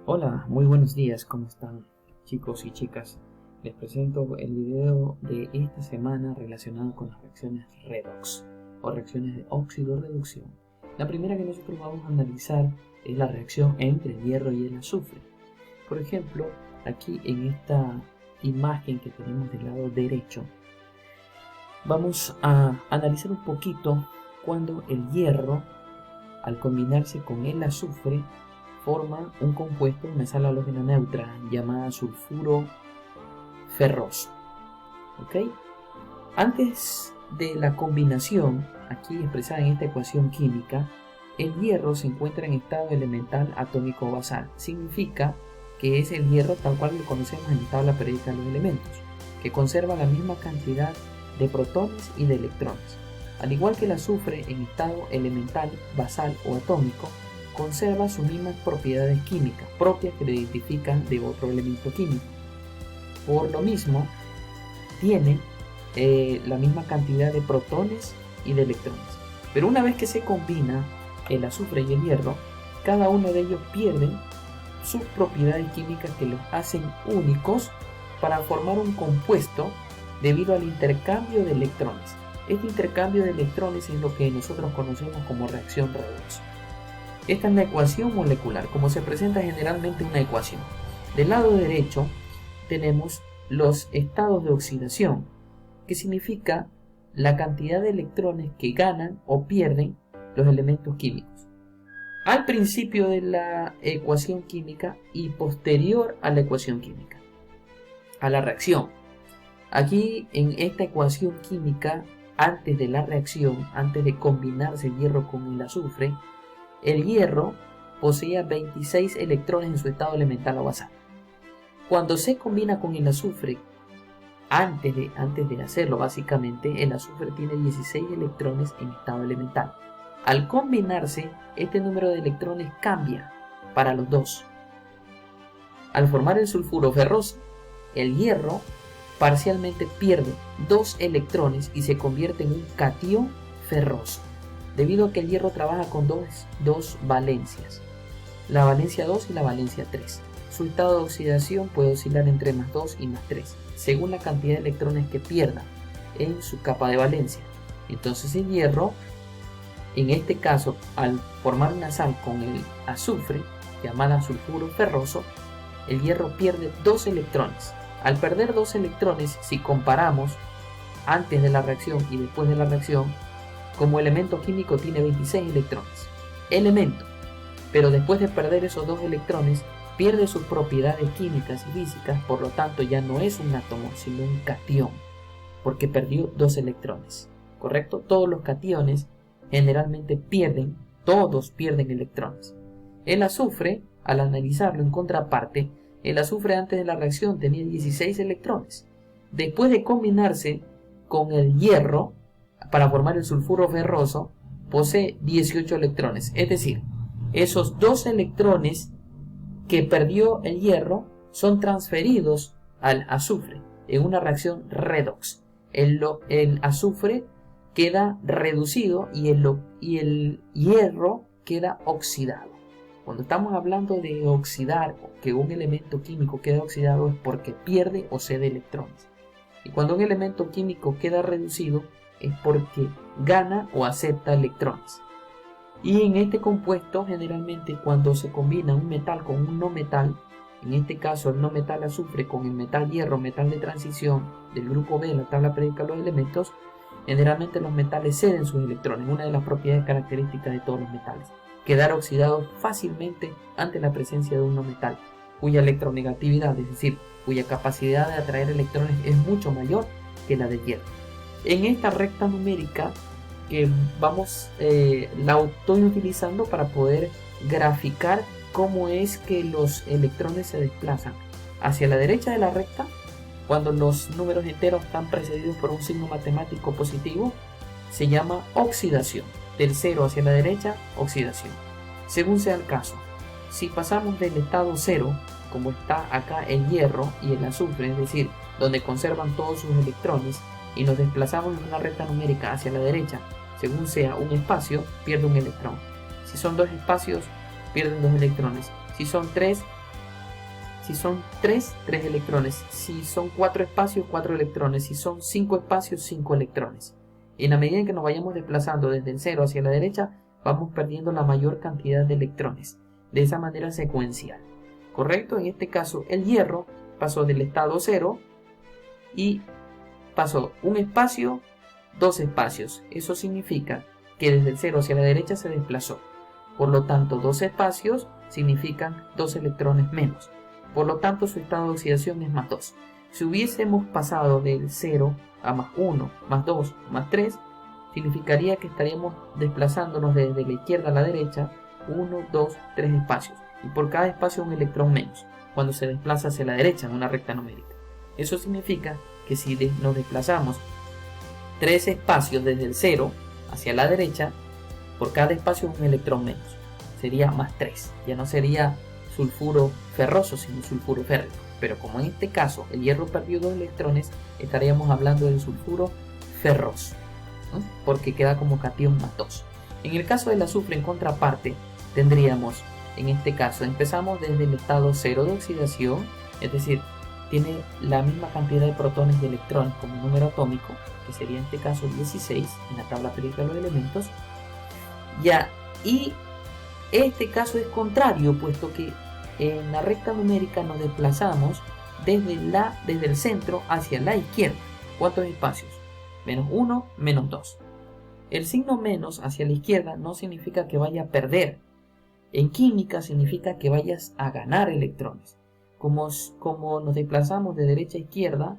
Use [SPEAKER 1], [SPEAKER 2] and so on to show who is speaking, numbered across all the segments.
[SPEAKER 1] Hola, muy buenos días, ¿cómo están chicos y chicas? Les presento el video de esta semana relacionado con las reacciones redox o reacciones de óxido-reducción. La primera que nosotros vamos a analizar es la reacción entre el hierro y el azufre. Por ejemplo, aquí en esta imagen que tenemos del lado derecho, vamos a analizar un poquito cuando el hierro, al combinarse con el azufre, forma un compuesto, una sal halógena neutra llamada sulfuro ferroso. ¿Ok? Antes de la combinación, aquí expresada en esta ecuación química, el hierro se encuentra en estado elemental atómico basal. Significa que es el hierro tal cual lo conocemos en la tabla periódica de los elementos, que conserva la misma cantidad de protones y de electrones. Al igual que el azufre en estado elemental, basal o atómico, conserva sus mismas propiedades químicas propias que lo identifican de otro elemento químico. Por lo mismo, tiene la misma cantidad de protones y de electrones. Pero una vez que se combina el azufre y el hierro, cada uno de ellos pierde sus propiedades químicas que los hacen únicos para formar un compuesto debido al intercambio de electrones. Este intercambio de electrones es lo que nosotros conocemos como reacción redox. Esta es la ecuación molecular, como se presenta generalmente una ecuación. Del lado derecho tenemos los estados de oxidación, que significa la cantidad de electrones que ganan o pierden los elementos químicos al principio de la ecuación química y posterior a la ecuación química, a la reacción. Aquí en esta ecuación química, antes de la reacción, antes de combinarse el hierro con el azufre, el hierro poseía 26 electrones en su estado elemental o basal. Cuando se combina con el azufre, antes de hacerlo básicamente, el azufre tiene 16 electrones en estado elemental. Al combinarse, este número de electrones cambia para los dos. Al formar el sulfuro ferroso, el hierro parcialmente pierde 2 electrones y se convierte en un catión ferroso, debido a que el hierro trabaja con dos valencias, la valencia 2 y la valencia 3. Su estado de oxidación puede oscilar entre +2 y +3, según la cantidad de electrones que pierda en su capa de valencia. Entonces el hierro, en este caso, al formar una sal con el azufre, llamada sulfuro ferroso, el hierro pierde 2 electrones. Al perder 2 electrones, si comparamos antes de la reacción y después de la reacción, como elemento químico tiene 26 electrones. Pero después de perder esos 2 electrones, pierde sus propiedades químicas y físicas, por lo tanto ya no es un átomo, sino un catión, porque perdió 2 electrones. ¿Correcto? Todos los cationes generalmente todos pierden electrones. El azufre, al analizarlo en contraparte, el azufre antes de la reacción tenía 16 electrones. Después de combinarse con el hierro, para formar el sulfuro ferroso, posee 18 electrones. Es decir, esos 2 electrones que perdió el hierro son transferidos al azufre en una reacción redox. El azufre queda reducido y el hierro queda oxidado. Cuando estamos hablando de oxidar, que un elemento químico queda oxidado, es porque pierde o cede electrones. Y cuando un elemento químico queda reducido, es porque gana o acepta electrones. Y en este compuesto, generalmente cuando se combina un metal con un no metal, en este caso el no metal azufre con el metal hierro, metal de transición del grupo B de la tabla periódica de los elementos, generalmente los metales ceden sus electrones, una de las propiedades características de todos los metales. Quedar oxidados fácilmente ante la presencia de un no metal, cuya electronegatividad, es decir, cuya capacidad de atraer electrones es mucho mayor que la del hierro. En esta recta numérica que la estoy utilizando para poder graficar cómo es que los electrones se desplazan hacia la derecha de la recta. Cuando los números enteros están precedidos por un signo matemático positivo, se llama oxidación. Del 0 hacia la derecha, oxidación. Según sea el caso, si pasamos del estado 0, como está acá el hierro y el azufre, es decir, donde conservan todos sus electrones, y nos desplazamos en una recta numérica hacia la derecha, según sea un espacio, pierde un electrón. Si son 2 espacios, pierden 2 electrones. Si son 3, Si son 3, 3 electrones. Si son 4 espacios, 4 electrones. Si son 5 espacios, 5 electrones. En la medida en que nos vayamos desplazando desde el 0 hacia la derecha, vamos perdiendo la mayor cantidad de electrones. De esa manera secuencial. ¿Correcto? En este caso, el hierro pasó del estado 0 y pasó un espacio, 2 espacios. Eso significa que desde el 0 hacia la derecha se desplazó. Por lo tanto, 2 espacios significan 2 electrones menos. Por lo tanto, su estado de oxidación es más 2. Si hubiésemos pasado del 0 a más 1, más 2, más 3, significaría que estaríamos desplazándonos desde la izquierda a la derecha 1, 2, 3 espacios. Y por cada espacio un electrón menos, cuando se desplaza hacia la derecha en una recta numérica. Eso significa que si nos desplazamos 3 espacios desde el 0 hacia la derecha, por cada espacio un electrón menos. Sería más 3. Ya no sería sulfuro ferroso, sino sulfuro férrico. Pero como en este caso el hierro perdió 2 electrones, estaríamos hablando del sulfuro ferroso, ¿no? Porque queda como catión más 2. En el caso del azufre, en contraparte, tendríamos, en este caso, empezamos desde el estado 0 de oxidación, es decir, tiene la misma cantidad de protones y electrones como número atómico, que sería en este caso 16 en la tabla periódica de los elementos. Ya, y este caso es contrario, puesto que en la recta numérica nos desplazamos desde el centro hacia la izquierda. ¿Cuántos espacios? Menos 1, menos 2. El signo menos hacia la izquierda no significa que vaya a perder. En química significa que vayas a ganar electrones. Como nos desplazamos de derecha a izquierda,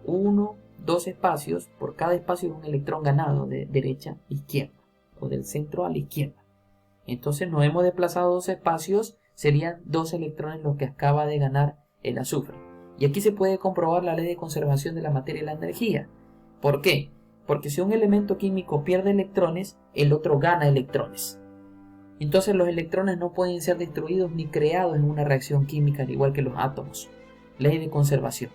[SPEAKER 1] 1, 2 espacios, por cada espacio es un electrón ganado de derecha a izquierda, o del centro a la izquierda. Entonces nos hemos desplazado 2 espacios, serían 2 electrones los que acaba de ganar el azufre. Y aquí se puede comprobar la ley de conservación de la materia y la energía. ¿Por qué? Porque si un elemento químico pierde electrones, el otro gana electrones. Entonces los electrones no pueden ser destruidos ni creados en una reacción química, al igual que los átomos. Ley de conservación.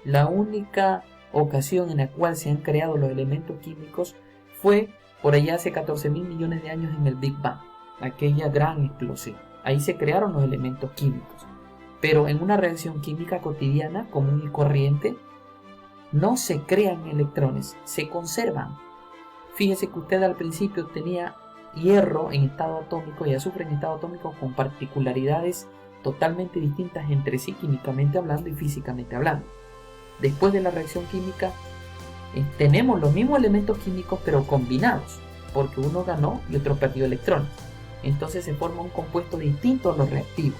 [SPEAKER 1] La única ocasión en la cual se han creado los elementos químicos fue por allá hace 14.000 millones de años en el Big Bang, aquella gran explosión. Ahí se crearon los elementos químicos. Pero en una reacción química cotidiana, común y corriente, no se crean electrones, se conservan. Fíjese que usted al principio tenía hierro en estado atómico y azufre en estado atómico con particularidades totalmente distintas entre sí, químicamente hablando y físicamente hablando. Después de la reacción química, tenemos los mismos elementos químicos pero combinados, porque uno ganó y otro perdió electrones. Entonces se forma un compuesto distinto a los reactivos.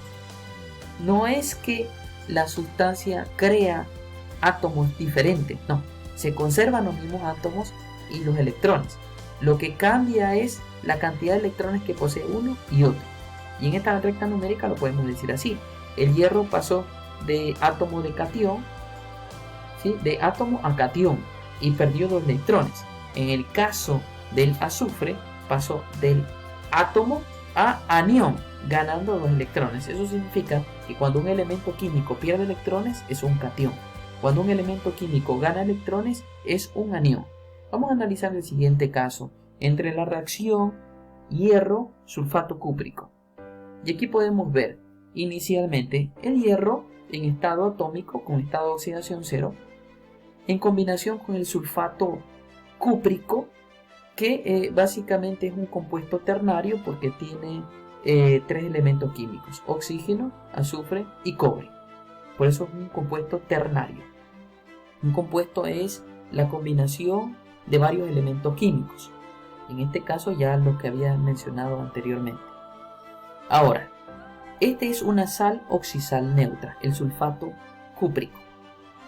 [SPEAKER 1] No es que la sustancia crea átomos diferentes, no, se conservan los mismos átomos y los electrones. Lo que cambia es la cantidad de electrones que posee uno y otro. Y en esta recta numérica lo podemos decir así: el hierro pasó de átomo de catión, ¿sí?, de átomo a catión, y perdió 2 electrones. En el caso del azufre pasó del átomo a anión, ganando 2 electrones. Eso significa que cuando un elemento químico pierde electrones es un catión. Cuando un elemento químico gana electrones es un anión. Vamos a analizar el siguiente caso entre la reacción hierro sulfato cúprico. Y aquí podemos ver inicialmente el hierro en estado atómico con estado de oxidación 0 en combinación con el sulfato cúprico, que básicamente es un compuesto ternario porque tiene 3 elementos químicos: oxígeno, azufre y cobre. Por eso es un compuesto ternario. Un compuesto es la combinación de varios elementos químicos. En este caso ya lo que había mencionado anteriormente. Ahora, este es una sal oxisal neutra, el sulfato cúprico,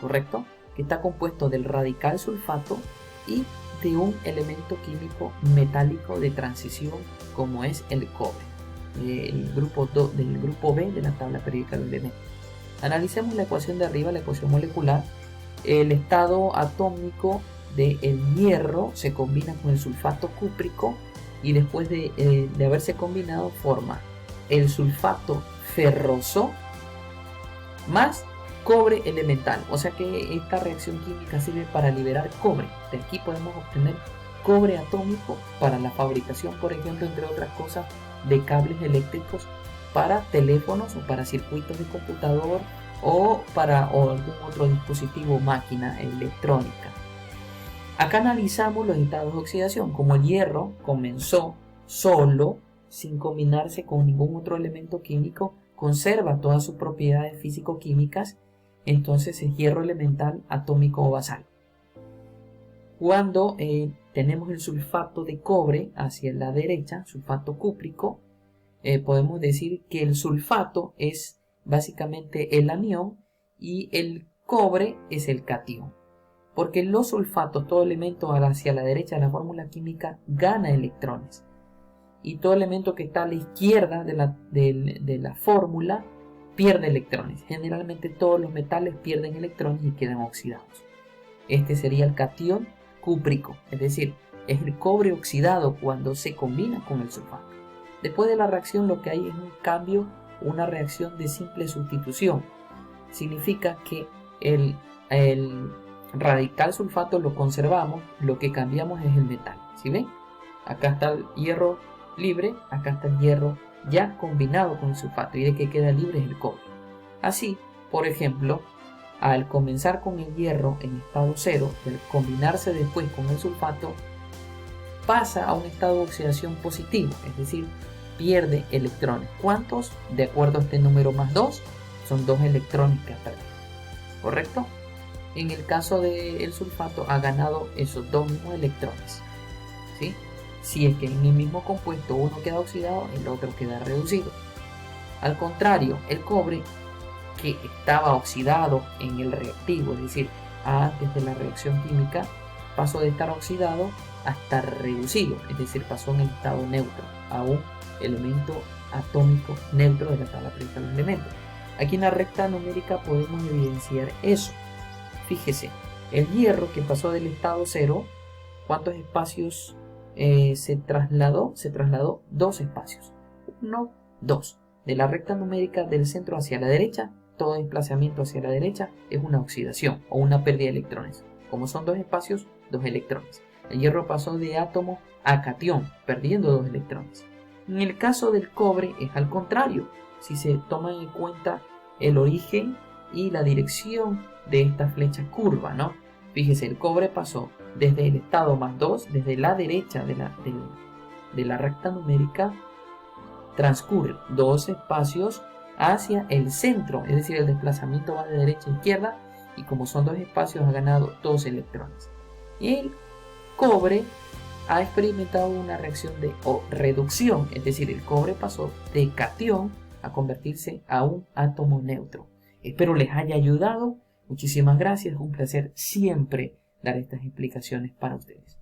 [SPEAKER 1] ¿correcto? Que está compuesto del radical sulfato y de un elemento químico metálico de transición como es el cobre, del grupo B de la tabla periódica de los elementos. Analicemos la ecuación de arriba, la ecuación molecular. El estado atómico del hierro se combina con el sulfato cúprico y después de haberse combinado forma el sulfato ferroso más cobre elemental. O sea que esta reacción química sirve para liberar cobre. De aquí podemos obtener cobre atómico para la fabricación, por ejemplo, entre otras cosas, de cables eléctricos para teléfonos o para circuitos de computador o algún otro dispositivo o máquina electrónica. Acá analizamos los estados de oxidación, como el hierro comenzó solo, sin combinarse con ningún otro elemento químico, conserva todas sus propiedades físico-químicas, entonces es hierro elemental, atómico o basal. Cuando tenemos el sulfato de cobre hacia la derecha, sulfato cúprico, podemos decir que el sulfato es básicamente el anión y el cobre es el catión. Porque los sulfatos, todo elemento hacia la derecha de la fórmula química, gana electrones. Y todo elemento que está a la izquierda de la fórmula pierde electrones. Generalmente todos los metales pierden electrones y quedan oxidados. Este sería el catión cúprico, es decir, es el cobre oxidado cuando se combina con el sulfato. Después de la reacción lo que hay es un cambio, una reacción de simple sustitución. Significa que el radical sulfato lo conservamos, lo que cambiamos es el metal. ¿Sí ven? Acá está el hierro libre, acá está el hierro ya combinado con el sulfato y de que queda libre es el cobre. Así, por ejemplo, al comenzar con el hierro en estado cero, al combinarse después con el sulfato, pasa a un estado de oxidación positivo, es decir, pierde electrones. ¿Cuántos? De acuerdo a este número más 2, son 2 electrones que ha perdido. ¿Correcto? En el caso del sulfato ha ganado esos 2 mismos electrones. ¿Sí? Si es que en el mismo compuesto uno queda oxidado, el otro queda reducido. Al contrario, el cobre, que estaba oxidado en el reactivo, es decir, antes de la reacción química, pasó de estar oxidado a estar reducido, es decir, pasó en el estado neutro, a un elemento atómico neutro de la tabla periódica de los elementos. Aquí en la recta numérica podemos evidenciar eso. Fíjese, el hierro que pasó del estado cero, ¿cuántos espacios se trasladó? Se trasladó 2 espacios. 1, 2. De la recta numérica del centro hacia la derecha, todo desplazamiento hacia la derecha es una oxidación o una pérdida de electrones. Como son 2 espacios, 2 electrones. El hierro pasó de átomo a catión, perdiendo 2 electrones. En el caso del cobre es al contrario, si se toman en cuenta el origen y la dirección de esta flecha curva, ¿no? Fíjese, el cobre pasó desde el estado más 2, desde la derecha de la recta numérica, transcurre 2 espacios hacia el centro, es decir, el desplazamiento va de derecha a izquierda y como son 2 espacios ha ganado 2 electrones. Y el cobre ha experimentado una reacción de reducción, es decir, el cobre pasó de catión a convertirse a un átomo neutro. Espero les haya ayudado. Muchísimas gracias, es un placer siempre dar estas explicaciones para ustedes.